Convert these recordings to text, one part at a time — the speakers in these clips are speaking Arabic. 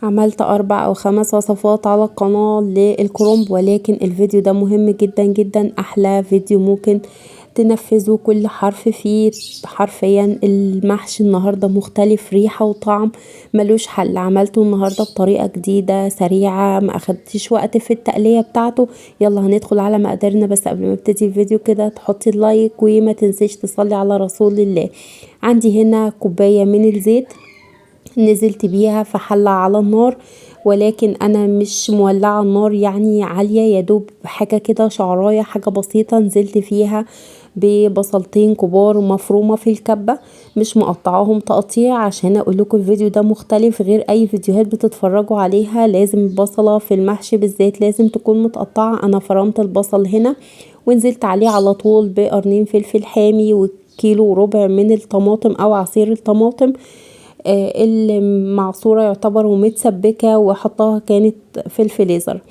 عملت 4 أو 5 وصفات على القناة للكرنب، ولكن الفيديو ده مهم جدا جدا، احلى فيديو ممكن تنفذه. كل حرف فيه حرفيا المحشي النهاردة مختلف، ريحة وطعم ملوش حل. عملته النهاردة بطريقة جديدة سريعة، ما اخدتش وقت في التقلية بتاعته. يلا هندخل على مقاديرنا، بس قبل ما ابتدي الفيديو كده تحطي اللايك وما تنسيش تصلي على رسول الله. عندي هنا كوباية من الزيت، نزلت بيها في حلة على النار، ولكن انا مش مولعة النار يعني عالية، يدوب حاجة كده شعراية، حاجة بسيطة. نزلت فيها ببصلتين كبار مفرومة في الكبة، مش مقطعاهم تقطيع عشان اقولكوا الفيديو ده مختلف غير اي فيديوهات بتتفرجوا عليها. لازم البصلة في المحشي بالذات لازم تكون متقطعة. انا فرمت البصل هنا ونزلت عليه على طول بقرنين فلفل حامي وكيلو وربع من الطماطم او عصير الطماطم المعصورة يعتبر ومتسبكة، وحطها كانت في الفريزر.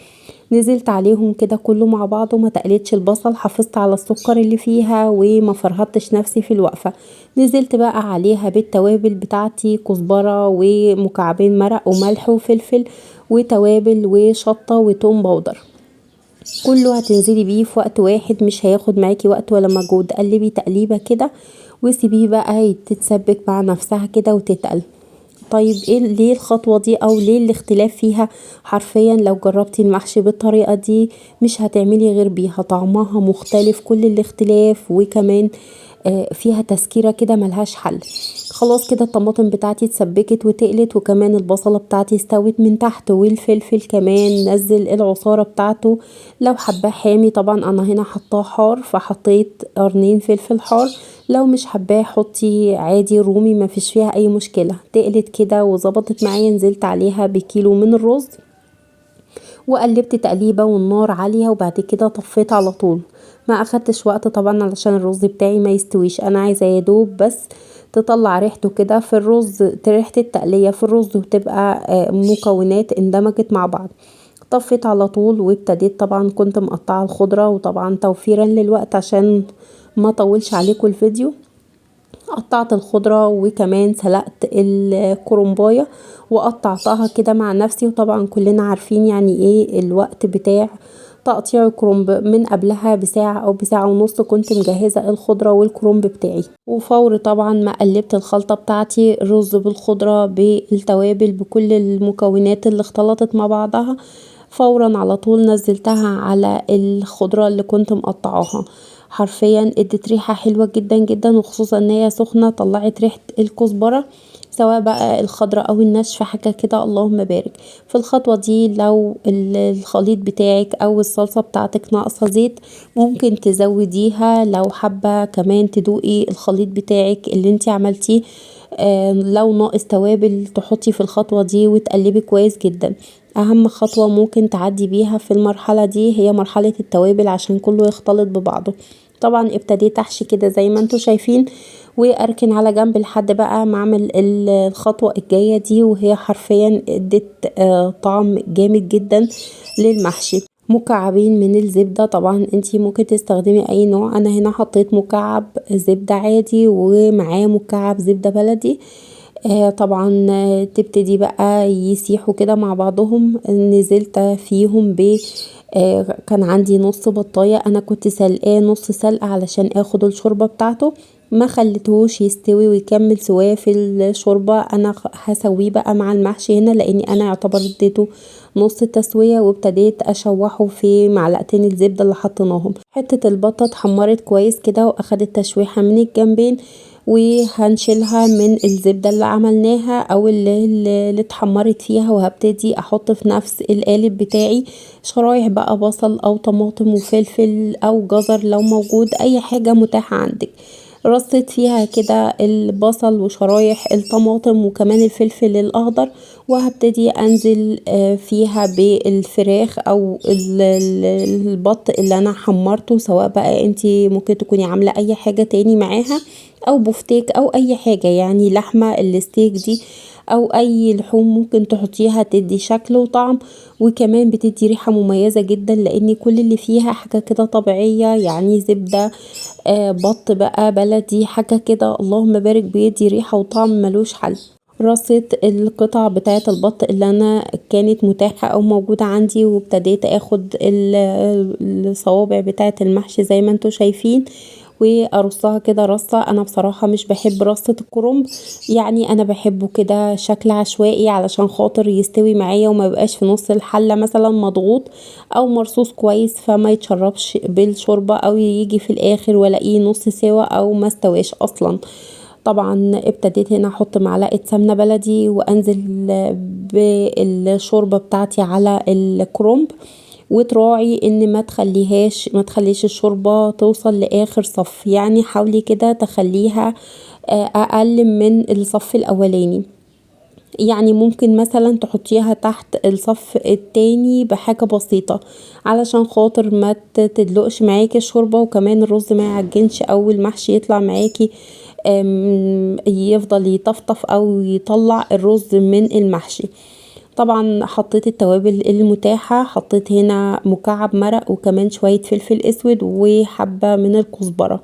نزلت عليهم كده كله مع بعضه، ما تقلتش البصل، حافظت على السكر اللي فيها وما فرهطتش نفسي في الوقفة. نزلت بقى عليها بالتوابل بتاعتي، كزبرة ومكعبين مرق وملح وفلفل وتوابل وشطة وتوم باودر. كله هتنزلي بيه في وقت واحد، مش هياخد معاكي وقت ولا مجهود. قلبي تقليبة كده وسيبيه بقى تتسبك مع نفسها كده وتتقل. طيب ايه ليه الخطوة دي او ليه الاختلاف فيها؟ حرفيا لو جربتي المحشي بالطريقة دي مش هتعملي غير بيها، طعمها مختلف كل الاختلاف، وكمان فيها تسكيرة كده ملهاش حل. خلاص كده الطماطم بتاعتي اتسبكت وتقلت، وكمان البصلة بتاعتي استوت من تحت، والفلفل كمان نزل العصارة بتاعته. لو حباه حامي، طبعا انا هنا حطاه حار فحطيت قرنين فلفل حار، لو مش حباه حطي عادي رومي، مفيش فيها اي مشكلة. تقلت كده وظبطت معايا، نزلت عليها بكيلو من الرز وقلبت تقليبه والنار عالية، وبعد كده طفيت على طول. ما اخدتش وقت طبعا علشان الرز بتاعي ما يستويش، انا عايزه يدوب بس تطلع ريحته كده في الرز، ريحه التقليه في الرز، وتبقى مكونات اندمجت مع بعض. طفيت على طول وابتديت، طبعا كنت مقطعه الخضره، وطبعا توفيرا للوقت عشان ما طولش عليكم الفيديو، قطعت الخضرة وكمان سلقت الكرنباية وقطعتها كده مع نفسي. وطبعا كلنا عارفين يعني ايه الوقت بتاع تقطيع الكرنب، من قبلها بساعة او بساعة ونص كنت مجهزة الخضرة والكرنب بتاعي. وفور طبعا ما قلبت الخلطة بتاعتي، الرز بالخضرة بالتوابل بكل المكونات اللي اختلطت مع بعضها، فورا على طول نزلتها على الخضرة اللي كنت مقطعاها. حرفيا ادت ريحة حلوة جدا جدا، وخصوصا ان هي سخنة طلعت ريحة الكزبرة، سواء بقى الخضراء او الناشفة، حاجة كده اللهم بارك. في الخطوة دي لو الخليط بتاعك او الصلصة بتاعتك ناقصة زيت ممكن تزوديها، لو حابة كمان تدوقي الخليط بتاعك اللي انتي عملتيه لو ناقص توابل تحطي في الخطوة دي وتقلبي كويس جدا. اهم خطوة ممكن تعدي بيها في المرحلة دي هي مرحلة التوابل عشان كله يختلط ببعضه. طبعا ابتديت احشي كده زي ما انتوا شايفين، واركن على جنب لحد بقى ما اعمل الخطوة الجاية دي، وهي حرفيا ادت طعم جامد جدا للمحشي. مكعبين من الزبدة، طبعا انتي ممكن تستخدمي اي نوع، انا هنا حطيت مكعب زبدة عادي ومعاه مكعب زبدة بلدي. طبعا تبتدي بقى يسيحوا كده مع بعضهم. نزلت فيهم كان عندي نص بطاية، انا كنت سلقاه نص سلقة علشان اخد الشوربة بتاعته، ما خليتهوش يستوي ويكمل سواه في الشوربة. انا هسويه بقى مع المحشي هنا، لاني انا يعتبر اديته نص التسوية، وابتديت اشوحه في معلقتين الزبدة اللي حطيناهم. حتة البطة اتحمرت كويس كده واخدت تشويحة من الجنبين، وهنشيلها من الزبدة اللي عملناها او اللي اتحمرت فيها، وهبتدي احط في نفس القالب بتاعي شرايح بقى بصل او طماطم وفلفل او جزر لو موجود، اي حاجة متاحة عندك. رصيت فيها كده البصل وشرايح الطماطم وكمان الفلفل الاخضر، وهبتدي انزل فيها بالفراخ او البط اللي انا حمرته، سواء بقى انتي ممكن تكوني عاملة اي حاجة تاني معاها، او بفتيك او اي حاجة، يعني لحمة الستيك دي او اي لحوم ممكن تحطيها تدي شكل وطعم، وكمان بتدي ريحة مميزة جدا، لان كل اللي فيها حاجة كده طبيعية، يعني زبدة بط بقى بلدي، حاجة كده اللهم بارك بيدي ريحة وطعم ملوش حل. رصة القطع بتاعة البط اللي انا كانت متاحة او موجودة عندي، وابتديت اخد الصوابع بتاعة المحشي زي ما انتوا شايفين وارصها كده رصة. انا بصراحة مش بحب رصة الكرنب، يعني انا بحبه كده شكل عشوائي علشان خاطر يستوي معايا وما يبقاش في نص الحلة مثلا مضغوط او مرصوص كويس، فما يتشربش بالشوربة او يجي في الاخر والاقيه نص سوا او ما استواش اصلا. طبعا ابتديت هنا احط معلقه سمنه بلدي وانزل بالشوربه بتاعتي على الكرنب، وتراعي ان ما تخليش الشوربه توصل لاخر صف، يعني حاولي كده تخليها اقل من الصف الاولاني. يعني ممكن مثلا تحطيها تحت الصف التاني بحاجة بسيطة علشان خاطر ما تدلقش معاكي الشوربة، وكمان الرز ما يعجنش او المحشي يطلع معاكي يفضل يطفطف او يطلع الرز من المحشي. طبعا حطيت التوابل المتاحة، حطيت هنا مكعب مرق وكمان شوية فلفل اسود وحبة من الكزبرة،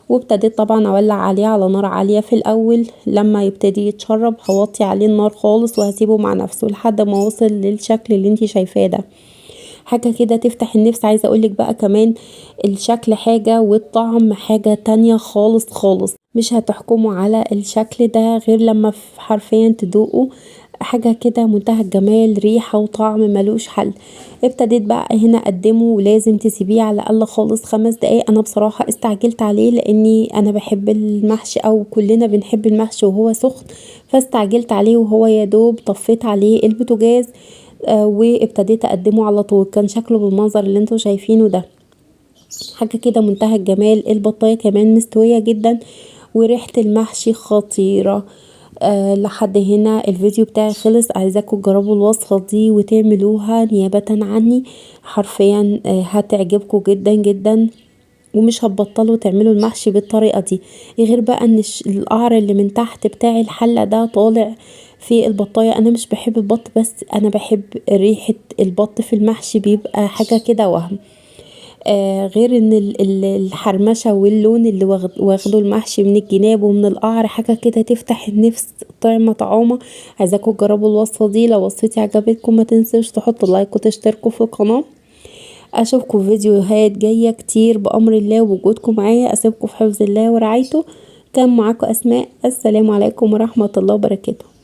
وابتديت طبعا اولع عليه على نار عالية في الاول. لما يبتدي يتشرب هوطي عليه النار خالص وهسيبه مع نفسه لحد ما وصل للشكل اللي انتي شايفاه ده. حاجة كده تفتح النفس. عايزة اقولك بقى كمان الشكل حاجة والطعم حاجة تانية خالص خالص، مش هتحكموا على الشكل ده غير لما حرفيا تدوقوا. حاجة كده منتهى الجمال، ريحة وطعم ملوش حل. ابتديت بقى هنا اقدمه، ولازم تسيبيه على الاقل خالص 5 دقايق. انا بصراحة استعجلت عليه لاني انا بحب المحشي او كلنا بنحب المحشي وهو سخن، فاستعجلت عليه وهو يدوب طفيت عليه البوتاجاز وابتديت اقدمه على طول. كان شكله بالمنظر اللي انتوا شايفينه ده، حاجة كده منتهى الجمال. البطاية كمان مستوية جدا وريحة المحشي خطيرة. لحد هنا الفيديو بتاعي خلص. عايزاكم تجربوا الوصفة دي وتعملوها نيابة عني، حرفيا هتعجبكم جدا جدا ومش هتبطلوا تعملوا المحشي بالطريقة دي. غير بقى ان القعر اللي من تحت بتاع الحلة ده طالع في البطاية. انا مش بحب البط بس انا بحب ريحة البط في المحشي، بيبقى حاجة كده وهم. غير ان الحرمشة واللون اللي واخده المحشي من الجناب ومن القعر حاجة كده تفتح النفس، طعمة طعامة. عايزاكم تجربوا الوصفة دي. لو وصفتي عجبتكم ما تنسوش تحطوا لايك وتشتركوا في القناة. اشوفكم في فيديوهات جاية كتير بأمر الله ووجودكم معايا. اسيبكم في حفظ الله ورعايته. كان معاكم اسماء. السلام عليكم ورحمة الله وبركاته.